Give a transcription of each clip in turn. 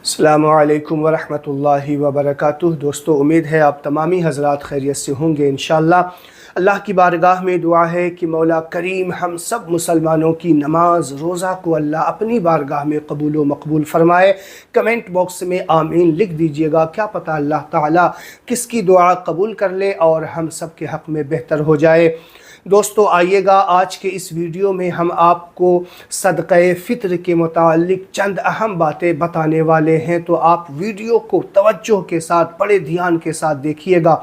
अस्सलामु अलैकुम वरहमतुल्लाहि वबरकातुह। दोस्तों, उम्मीद है आप तमामी हज़रात खैरियत से होंगे इंशाअल्लाह। अल्लाह की बारगाह में दुआ है कि मौला करीम हम सब मुसलमानों की नमाज रोज़ा को अल्लाह अपनी बारगाह में कबूल व मकबूल फ़रमाए। कमेंट बॉक्स में आमीन लिख दीजिएगा, क्या पता अल्लाह ताला किसकी दुआ कबूल कर ले और हम सब के हक़ में बेहतर हो जाए। दोस्तों, आइएगा आज के इस वीडियो में हम आपको सदक़े फ़ित्र के मुताल्लिक़ चंद अहम बातें बताने वाले हैं, तो आप वीडियो को तवज्जो के साथ बड़े ध्यान के साथ देखिएगा।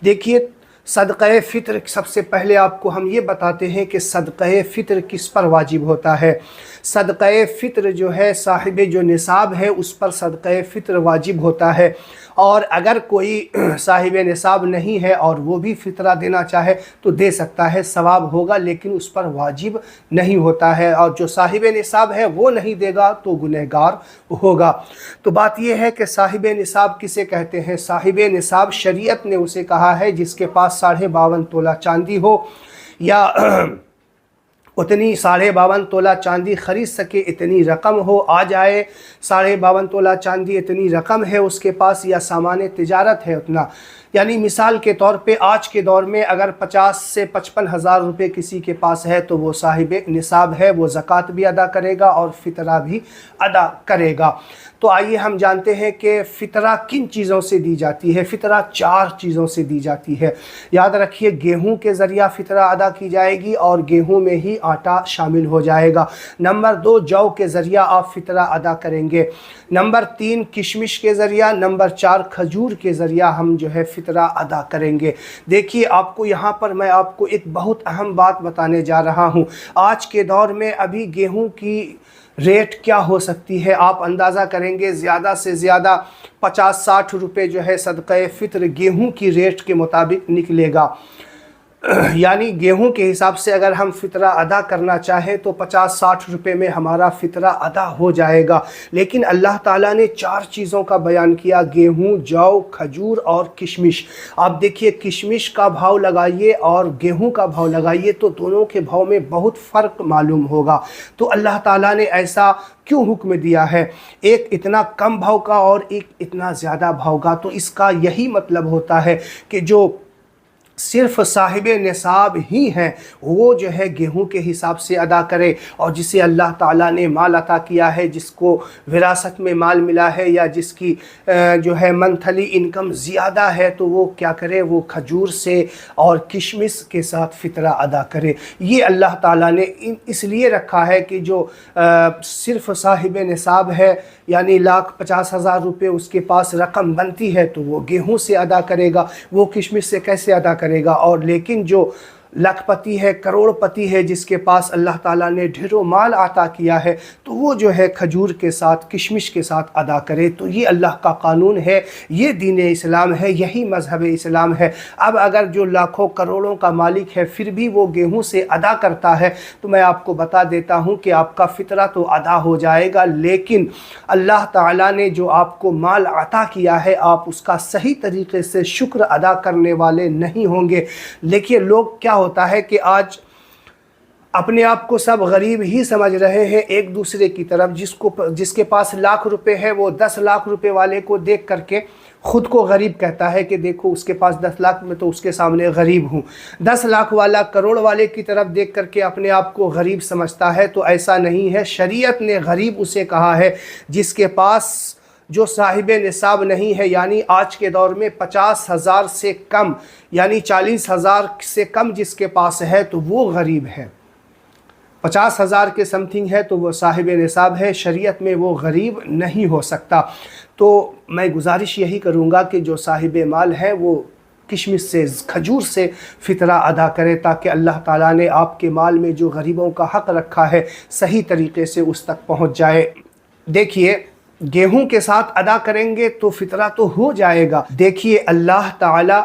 देखिए, सदक़े फ़ित्र सबसे पहले आपको हम ये बताते हैं कि सदक़े फ़ित्र किस पर वाजिब होता है। सदक़े फ़ित्र जो है साहिब जो निसाब है उस पर सदक़े फ़ित्र वाजिब होता है, और अगर कोई साहिब निसाब नहीं है और वो भी फ़ितरा देना चाहे तो दे सकता है, सवाब होगा, लेकिन उस पर वाजिब नहीं होता है। और जो साहिब निसाब है वो नहीं देगा तो गुनहगार होगा। तो बात ये है कि साहिब निसाब किसे कहते हैं। साहिब निसाब शरीयत ने उसे कहा है जिसके पास 52.5 तोला चांदी हो या उतनी 52.5 तोला चांदी ख़रीद सके, इतनी रकम हो, आ जाए 52.5 तोला चांदी इतनी रकम है उसके पास, या सामान तिजारत है उतना। यानी मिसाल के तौर पे आज के दौर में अगर 50 से 55 हज़ार रुपये किसी के पास है तो वो साहिब निसाब है, वो ज़कात भी अदा करेगा और फ़ितरा भी अदा करेगा। तो आइए हम जानते हैं कि फ़ितरा किन चीज़ों से दी जाती है। फ़ितरा 4 चीज़ों से दी जाती है। याद रखिए, गेहूं के ज़रिया फ़ितरा अदा की जाएगी और गेहूं में ही आटा शामिल हो जाएगा। नंबर 2, जौ के ज़रिया आप फ़ितरा अदा करेंगे। नंबर 3, किशमिश के ज़रिया। नंबर 4, खजूर के ज़रिया हम जो है फ़ितरा अदा करेंगे। देखिए, आपको यहाँ पर मैं आपको एक बहुत अहम बात बताने जा रहा हूँ। आज के दौर में अभी गेहूं की रेट क्या हो सकती है, आप अंदाज़ा करेंगे ज़्यादा से ज़्यादा 50-60 रुपये जो है सदक़े फ़ित्र गेहूं की रेट के मुताबिक निकलेगा। यानी गेहूं के हिसाब से अगर हम फ़ितरा अदा करना चाहें तो 50-60 रुपये में हमारा फ़ितरा अदा हो जाएगा। लेकिन अल्लाह ताला ने 4 चीज़ों का बयान किया, गेहूं, जौ, खजूर और किशमिश। आप देखिए, किशमिश का भाव लगाइए और गेहूं का भाव लगाइए तो दोनों के भाव में बहुत फ़र्क मालूम होगा। तो अल्लाह ताला ने ऐसा क्यों हुक्म दिया है, एक इतना कम भाव का और एक इतना ज़्यादा भाव का? तो इसका यही मतलब होता है कि जो सिर्फ साहिब निसाब ही हैं वो जो है गेहूं के हिसाब से अदा करे, और जिसे अल्लाह ताला ने माल अता किया है, जिसको विरासत में माल मिला है या जिसकी जो है मंथली इनकम ज़्यादा है, तो वो क्या करे, वो खजूर से और किशमिश के साथ फ़ितरा अदा करे। ये अल्लाह ताला ने इसलिए रखा है कि जो सिर्फ साहिब निसाब है यानी 1,50,000 रुपये उसके पास रकम बनती है तो वो गेहूं से अदा करेगा, वो किशमिश से कैसे अदा करेगा। और लेकिन जो लखपति है, करोड़पति है, जिसके पास अल्लाह ताला ने ढेरों माल अता किया है, तो वो जो है खजूर के साथ, किशमिश के साथ अदा करे। तो ये अल्लाह का कानून है, ये दीन इस्लाम है, यही मज़हब इस्लाम है। अब अगर जो लाखों करोड़ों का मालिक है फिर भी वो गेहूं से अदा करता है तो मैं आपको बता देता हूं कि आपका फ़ितरा तो अदा हो जाएगा, लेकिन अल्लाह ताला ने जो आपको माल अता किया है आप उसका सही तरीके से शुक्र अदा करने वाले नहीं होंगे। देखिए, लोग क्या होता है कि आज अपने आप को सब गरीब ही समझ रहे हैं एक दूसरे की तरफ। जिसके पास लाख रुपए है वो 10 लाख रुपए वाले को देख करके ख़ुद को गरीब कहता है कि देखो उसके पास 10 लाख में तो उसके सामने गरीब हूँ। 10 लाख वाला करोड़ वाले की तरफ देख करके अपने आप को गरीब समझता है, तो ऐसा नहीं है। शरीयत ने गरीब उसे कहा है जिसके पास जो साहिब निसाब नहीं है, यानी आज के दौर में 50,000 से कम यानी 40,000 से कम जिसके पास है तो वो गरीब है। 50,000 के समथिंग है तो वो साहिब निसाब है, शरीयत में वो गरीब नहीं हो सकता। तो मैं गुजारिश यही करूँगा कि जो साहिब माल है वो किशमिश से, खजूर से फ़ितरा अदा करे, ताकि अल्लाह ताला ने आपके माल में जो गरीबों का हक़ रखा है सही तरीके से उस तक पहुँच जाए। देखिए, गेहूं के साथ अदा करेंगे तो फ़ितरा तो हो जाएगा। देखिए, अल्लाह ताला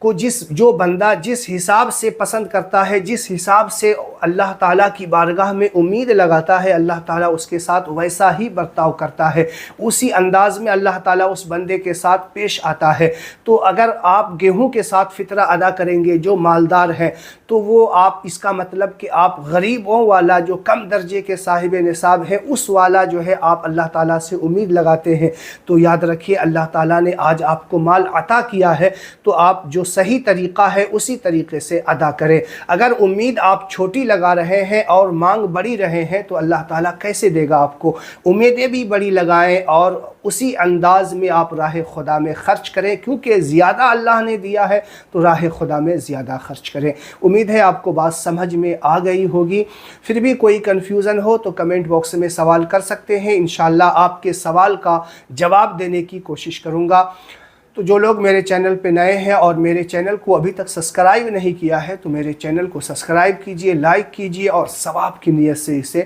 को जो बंदा जिस हिसाब से पसंद करता है, जिस हिसाब से اللہ تعالیٰ کی بارگاہ میں امید لگاتا ہے اللہ تعالیٰ اس کے ساتھ ویسا ہی برتاؤ کرتا ہے، اسی انداز میں اللہ تعالیٰ اس بندے کے ساتھ پیش آتا ہے۔ تو اگر آپ گیہوں کے ساتھ فطرہ ادا کریں گے جو مالدار ہیں، تو وہ آپ اس کا مطلب کہ آپ غریبوں والا جو کم درجے کے صاحب نصاب ہے اس والا جو ہے آپ اللہ تعالیٰ سے امید لگاتے ہیں۔ تو یاد رکھیے اللہ تعالیٰ نے آج آپ کو مال عطا کیا ہے تو آپ جو صحیح طریقہ ہے اسی طریقے سے ادا کریں۔ اگر امید آپ چھوٹی لگا رہے ہیں اور مانگ بڑی رہے ہیں تو اللہ تعالیٰ کیسے دے گا آپ کو؟ امیدیں بھی بڑی لگائیں اور اسی انداز میں آپ راہ خدا میں خرچ کریں، کیونکہ زیادہ اللہ نے دیا ہے تو راہ خدا میں زیادہ خرچ کریں۔ امید ہے آپ کو بات سمجھ میں آ گئی ہوگی۔ پھر بھی کوئی کنفیوژن ہو تو کمنٹ باکس میں سوال کر سکتے ہیں، انشاءاللہ آپ کے سوال کا جواب دینے کی کوشش کروں گا۔ تو جو لوگ میرے چینل پہ نئے ہیں اور میرے چینل کو ابھی تک سبسکرائب نہیں کیا ہے تو میرے چینل کو سبسکرائب کیجئے، لائک کیجئے اور ثواب کی نیت سے اسے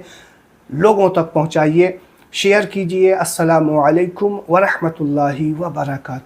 لوگوں تک پہنچائیے، شیئر کیجئے۔ السلام علیکم ورحمۃ اللہ وبرکاتہ۔